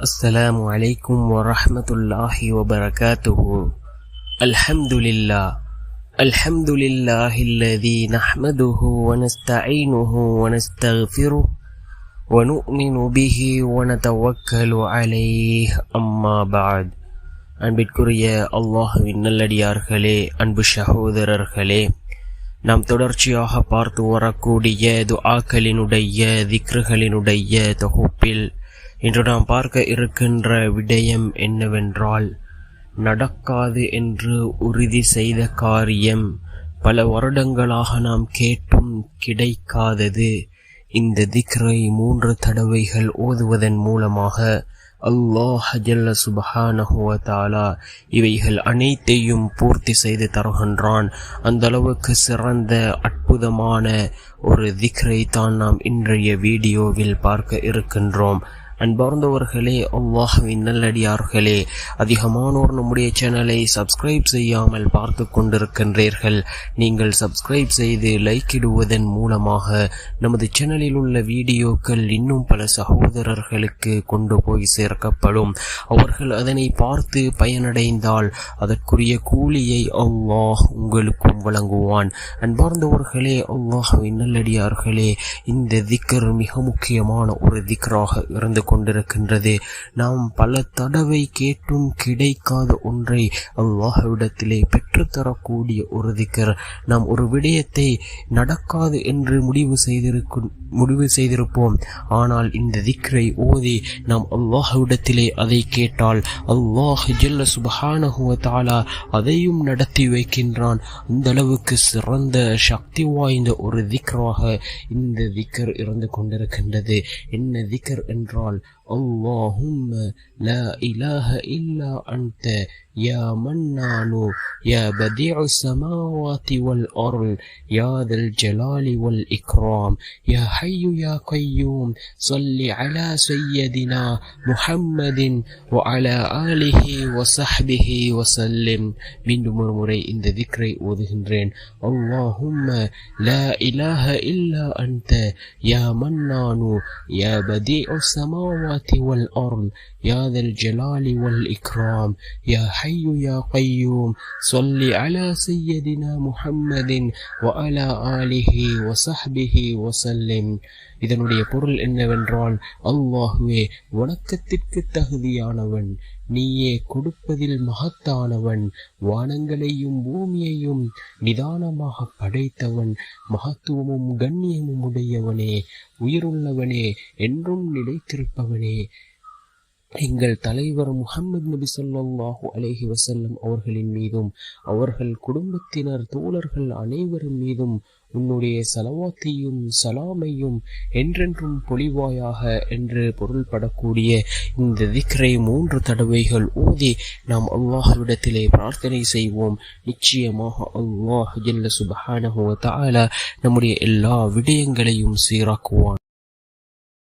السلام عليكم ورحمة الله وبركاته. الحمد لله الذي نحمده ونستعينه ونستغفره ونؤمن به ونتوكل عليه أما بعد. அன்பிற்குரிய அல்லாஹ்வின் நல்லடியார்களே, அன்பு சகோதரர்களே, நாம் தொடர்ச்சியாக பார்த்து வரக்கூடிய துஆக்களினுடைய திக்ருகளினுடைய தொகுப்பில் இன்று நாம் பார்க்க இருக்கின்ற விடயம் என்னவென்றால், நடக்காது என்று உறுதி செய்த காரியம் பல வருடங்களாக நாம் கேட்டும் கிடைக்காதது. இந்த திக்ரை 3 தடவைகள் ஓதுவதன் மூலமாக அல்லாஹ் ஜல்ல சுப்ஹானஹு வ தஆலா இவைகள் அனைத்தையும் பூர்த்தி செய்து தருகின்றான். அந்த அளவுக்கு சிறந்த அற்புதமான ஒரு திக்ரை தான் நாம் இன்றைய வீடியோவில் பார்க்க இருக்கின்றோம். அன்பார்ந்தவர்களே, அல்லாஹ்வின் நல்லடியார்களே, அதிகமானோர் நம்முடைய சேனலை சப்ஸ்கிரைப் செய்யாமல் பார்த்து கொண்டிருக்கின்றீர்கள். நீங்கள் சப்ஸ்கிரைப் செய்து லைக் இடுவதன் மூலமாக நமது சேனலில் உள்ள வீடியோக்கள் இன்னும் பல சகோதரர்களுக்கு கொண்டு போய் சேர்க்கப்படும். அவர்கள் அதனை பார்த்து பயனடைந்தால் அதற்குரிய கூலியை அல்லாஹ் உங்களுக்கும் வழங்குவான். அன்பார்ந்தவர்களே, அல்லாஹ்வின் நல்லடியார்களே, இந்த திக்ர் மிக முக்கியமான ஒரு திக்ராக இருந்து கொண்டிருக்கின்றது. நாம் பல தடவை கேட்டும் கிடைக்காத ஒன்றை அல்லாஹ்விடத்திலே பெற்றுத்தரக்கூடிய ஒரு திக்ர். நாம் ஒரு விடயத்தை நடக்காது என்று முடிவு செய்திருப்போம். ஆனால் இந்த திக்ரை ஓதி நாம் அல்லாஹ்விடத்திலே அதை கேட்டால் அல்லாஹ் ஜல்ல சுப்ஹானஹு வ தஆலா அதையும் நடத்தி வைக்கின்றான். அந்த அளவுக்கு சிறந்த சக்தி வாய்ந்த ஒரு திக்ராக இந்த திக்ர் இருந்து கொண்டிருக்கின்றது. என்ன திக்ர் என்றால், اللهم لا إله إلا أنت يا منان يا بديع السماوات والأرض يا ذا الجلال والإكرام يا حي يا قيوم صل على سيدنا محمد وعلى آله وصحبه وسلم. மீண்டும் ஒரு முறை இந்த திக்ரை ஓதுகின்றேன். اللهم لا إله إلا أنت يا منان يا بديع السماوات والأرض يا ذا الجلال والإكرام يا حي يا قيوم صل على سيدنا محمد وعلى آله وصحبه وسلم. இதனுடைய பொருள் என்னவென்றால், அல்லாஹ்வே, வணக்கத்திற்கு தகுதியானவன், நீயே கொடுப்பதில் மகத்தானவன், வானங்களையும் பூமியையும் நிதானமாக படைத்தவன், மகத்துவமும் கண்ணியமும் உடையவனே, உயிருள்ளவனே, என்றும் நிலைத்திருப்பவனே, எங்கள் தலைவர் முஹம்மது நபி ஸல்லல்லாஹு அலைஹி வஸல்லம் அவர்களின் மீதும் அவர்கள் குடும்பத்தினர் தோழர்கள் அனைவரும் மீதும் உன்னுடைய ஸலவாத்தையும் சலாமையும் என்றென்றும் பொழிவாயாக என்று பொருள்படக்கூடிய இந்த திக்ரை 3 தடவைகள் ஓதி நாம் அல்லாஹ்விடத்திலே பிரார்த்தனை செய்வோம். நிச்சயமாக அல்லாஹ் ஜல்ல சுப்ஹானஹு வ தஆலா நம்முடைய எல்லா விடயங்களையும் சீராக்குவான்.